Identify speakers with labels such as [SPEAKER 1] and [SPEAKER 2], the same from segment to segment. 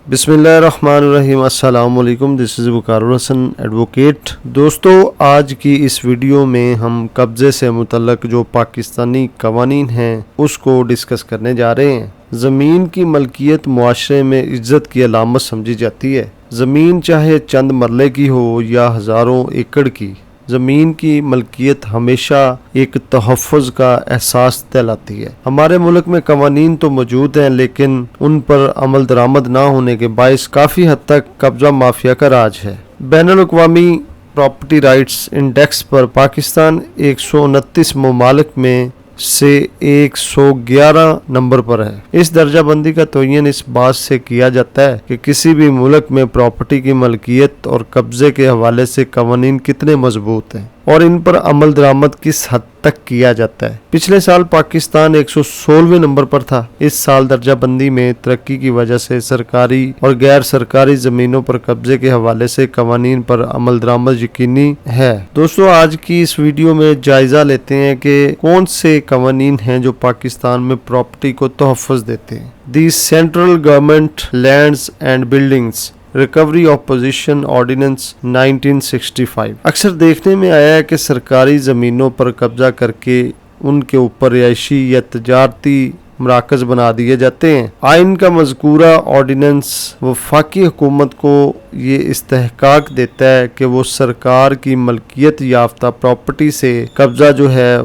[SPEAKER 1] बिस्मिल्लाहिर्रहमानिर्रहीम। अस्सलाम वालेकुम। This is Waqar Hasan advocate. दोस्तों, आज की इस वीडियो में हम कब्ज़े से मुतल्लक जो पाकिस्तानी कवानीन हैं उसको डिस्कस करने जा रहे हैं। ज़मीन की मलकियत मुआशरे में इज्जत की अलामत समझी जाती है। ज़मीन चाहे चंद मरले की हो या हज़ारों एकड़ की, ज़मीन की मलकियत हमेशा एक तहफ़्फ़ुज़ का एहसास दिलाती है। हमारे मुल्क में कवानीन तो मौजूद हैं, लेकिन उन पर अमल दरामद ना होने के बायस काफ़ी हद तक कब्ज़ा माफिया का राज है। बैनुल अक़वामी प्रॉपर्टी राइट्स इंडेक्स पर पाकिस्तान 129 ममालिक में से 111 नंबर पर है। इस दर्जा बंदी का तयन इस बात से किया जाता है कि किसी भी मुल्क में प्रॉपर्टी की मलकियत और कब्जे के हवाले से कवानीन कितने मजबूत हैं और इन पर अमल दरामद किस हद तक किया जाता है। पिछले साल पाकिस्तान 116वें नंबर पर था। इस साल दर्जा बंदी में तरक्की की वजह से सरकारी और गैर सरकारी जमीनों पर कब्जे के हवाले से कवानीन पर अमल दरामद यकीनी है। दोस्तों, आज की इस वीडियो में जायजा लेते हैं कि कौन से कवानीन हैं जो पाकिस्तान में प्रॉपर्टी को तहफ़्फ़ुज़ देते हैं। The central government lands and buildings recovery of position ordinance 1965। अक्सर देखने में आया है कि सरकारी ज़मीनों पर कब्जा करके उनके ऊपर रिहायशी या तजारती मराकज़ बना दिए जाते हैं। आइन का मज़कूरा ऑर्डिनेंस वफाकी हुकूमत को ये इस्तेहकाक देता है कि वो सरकार की मलकियत याफ्ता प्रॉपर्टी से कब्जा जो है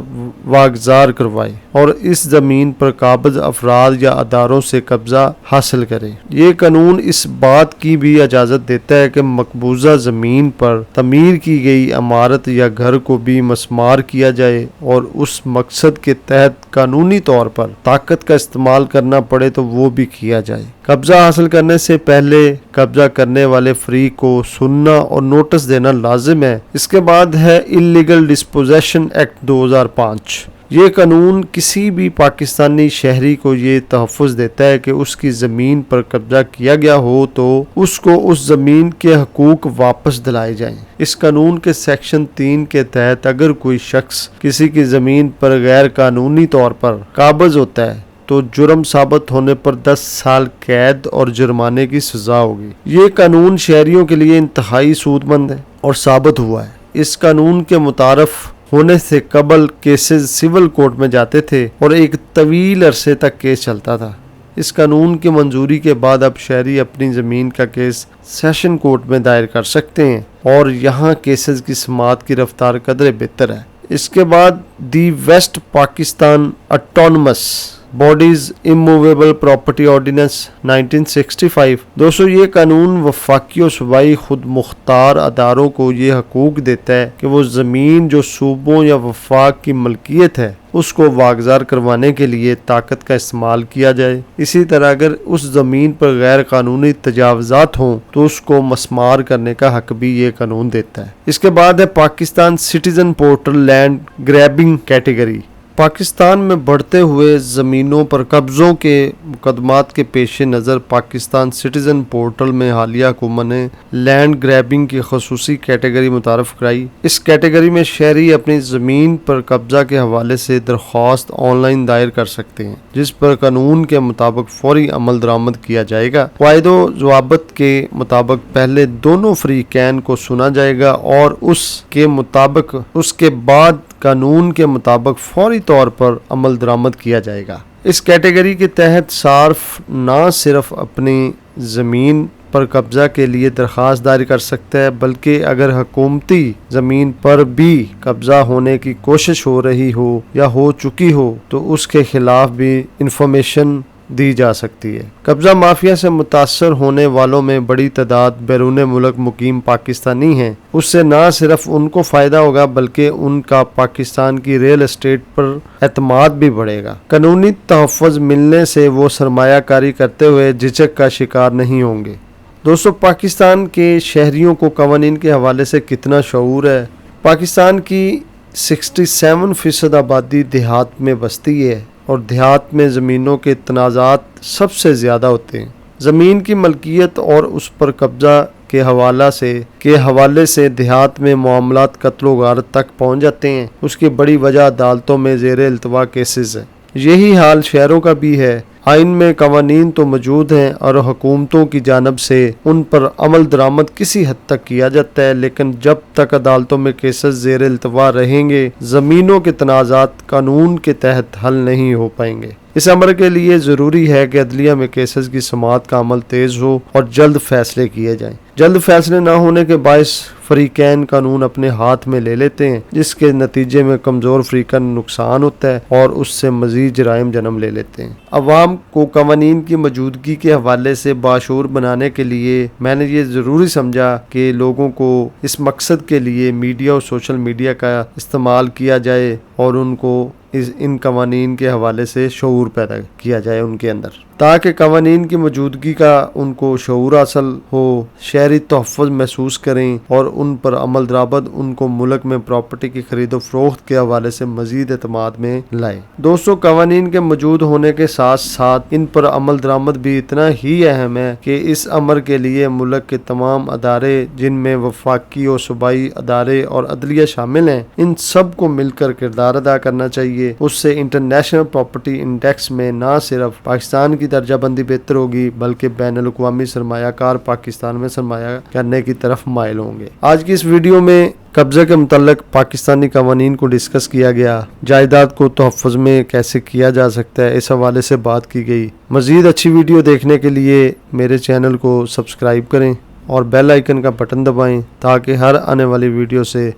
[SPEAKER 1] वागजार करवाए और इस ज़मीन पर काबिज अफराद या अदारों से कब्जा हासिल करे। ये कानून इस बात की भी इजाज़त देता है कि मकबूजा ज़मीन पर तमीर की गई इमारत या घर को भी मस्मार किया जाए और उस मकसद के तहत कानूनी तौर पर ताकत का इस्तेमाल करना पड़े तो वो भी किया जाए। कब्जा हासिल करने से पहले कब्जा करने वाले फरीक को सुनना और नोटिस देना लाजिम है। इसके बाद है इल्लीगल डिस्पोजेशन एक्ट 2005। ये कानून किसी भी पाकिस्तानी शहरी को ये तहफ़्फ़ुज़ देता है कि उसकी ज़मीन पर कब्जा किया गया हो तो उसको उस ज़मीन के हकूक़ वापस दिलाए जाएं। इस कानून के सेक्शन 3 के तहत अगर कोई शख्स किसी की ज़मीन पर गैर कानूनी तौर पर काबिज़ होता है तो जुर्म साबित होने पर 10 साल कैद और जुर्माने की सज़ा होगी। ये कानून शहरियों के लिए इंतहाई सूदमंद है और साबित हुआ है। इस कानून के मुतारफ होने से कबल केसेस सिविल कोर्ट में जाते थे और एक तवील अरसे तक केस चलता था। इस कानून की मंजूरी के बाद अब शहरी अपनी ज़मीन का केस सेशन कोर्ट में दायर कर सकते हैं और यहाँ केसेस की समाअत की रफ्तार कदरे बेहतर है। इसके बाद the west Pakistan autonomous bodies immovable property ordinance 1965। दोस्तों, ये कानून वफाकी और सूबाई खुद मुख्तार अदारों को ये हकूक देता है कि वो ज़मीन जो सूबों या वफाक की मलकियत है उसको वागजार करवाने के लिए ताकत का इस्तेमाल किया जाए। इसी तरह अगर उस ज़मीन पर गैर कानूनी तजावज़ात हों तो उसको मस्मार करने का हक भी ये कानून देता है। इसके बाद है Pakistan citizen portal land grabbing category. Pakistan में बढ़ते हुए ज़मीनों पर कब्ज़ों के मुकदमात के पेश नज़र पाकिस्तान सिटीज़न पोर्टल में हालिया हुकूमत ने लैंड ग्रैबिंग की खसूसी कैटेगरी मुतारफ़ कराई। इस कैटेगरी में शहरी अपनी ज़मीन पर कब्ज़ा के हवाले से दरख्वास्त ऑनलाइन दायर कर सकते हैं, जिस पर कानून के मुताबिक फौरी अमल दरामद किया जाएगा। वायदो ज़वाबित के मुताबिक पहले दोनों फरीकैन को सुना जाएगा और उसके मुताबिक उसके बाद कानून के मुताबिक फौरी तौर पर अमल दरामद किया जाएगा। इस कैटेगरी के तहत सार्फ न सिर्फ अपनी ज़मीन पर कब्जा के लिए दरख्वास्त दायर कर सकता है, बल्कि अगर हुकूमती ज़मीन पर भी कब्जा होने की कोशिश हो रही हो या हो चुकी हो तो उसके खिलाफ भी इंफॉर्मेशन दी जा सकती है। कब्जा माफिया से मुतासर होने वालों में बड़ी तादाद बैरून मुल्क मुकीम पाकिस्तानी हैं। उससे न सिर्फ उनको फ़ायदा होगा बल्कि उनका पाकिस्तान की रियल एस्टेट पर एतमाद भी बढ़ेगा। कानूनी तहफ़्फ़ुज़ मिलने से वो सरमायाकारी करते हुए झिझक का शिकार नहीं होंगे। दोस्तों, पाकिस्तान के शहरियों को कवानीन के हवाले से कितना शऊर है। पाकिस्तान की 67% आबादी देहात में बसती है और देहात में ज़मीनों के तनाज़ात सबसे ज़्यादा होते हैं। ज़मीन की मलकियत और उस पर कब्जा के हवाले से देहात में मामलात कत्लो गारत तक पहुँच जाते हैं। उसकी बड़ी वजह अदालतों में ज़ेर इल्तवा केसेस है। यही हाल शहरों का भी है। आइन में कवानीन तो मौजूद हैं और हुकूमतों की जानब से उन पर अमल दरामद किसी हद तक किया जाता है, लेकिन जब तक अदालतों में केसेस ज़ेर इल्तवा रहेंगे ज़मीनों के तनाज़ात कानून के तहत हल नहीं हो पाएंगे। इस अमर के लिए ज़रूरी है कि अदलिया में केसेस की समाअत का अमल तेज़ हो और जल्द फैसले किए जाएं। जल्द फैसले न होने के बायस फरीकैन कानून अपने हाथ में ले लेते हैं, जिसके नतीजे में कमज़ोर फरीकन नुकसान होता है और उससे मज़ीद जराइम जन्म ले लेते हैं। अवाम को कवानीन की मौजूदगी के हवाले से बाशऊर बनाने के लिए मैंने ये ज़रूरी समझा कि लोगों को इस मकसद के लिए मीडिया और सोशल मीडिया का इस्तेमाल किया जाए और उनको इन कवानीन के हवाले से शऊर पैदा किया जाए उनके अंदर, ताकि कवानीन की मौजूदगी का उनको शऊर हासिल हो, शहरी तहफ़्फ़ुज़ महसूस करें और उन पर अमल दरामद उनको मुल्क में प्रॉपर्टी की खरीदो फरोख्त के हवाले से मज़ीद एतमाद में लाए। दोस्तों, कवानीन के मौजूद होने के साथ साथ इन पर अमल दरामद भी इतना ही अहम है कि इस अमर के लिए मुल्क के तमाम अदारे, जिनमें वफाकी और सूबाई अदारे और अदलिया शामिल हैं, इन सब को मिलकर किरदार अदा करना चाहिए। उससे इंटरनेशनल प्रॉपर्टी इंडेक्स में न सिर्फ पाकिस्तान की दर्जाबंदी बेहतर होगी, बल्कि बैनुल अक़वामी सरमायाकार पाकिस्तान में सरमाया करने की तरफ माइल होंगे। आज की इस वीडियो में कब्ज़े के मुतल्लिक़ पाकिस्तानी कवानीन को डिस्कस किया गया, जायदाद को तहफ़्फ़ुज़ में कैसे किया जा सकता है, इस हवाले से बात की गई। मज़ीद अच्छी वीडियो देखने के लिए मेरे चैनल को सब्सक्राइब करें और बेल आइकन का बटन दबाएं, ताकि हर आने वाली वीडियो से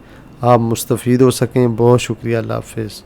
[SPEAKER 1] आप मुस्तफ़ीद हो सकें। बहुत शुक्रिया। अल्लाह हाफ़िज़।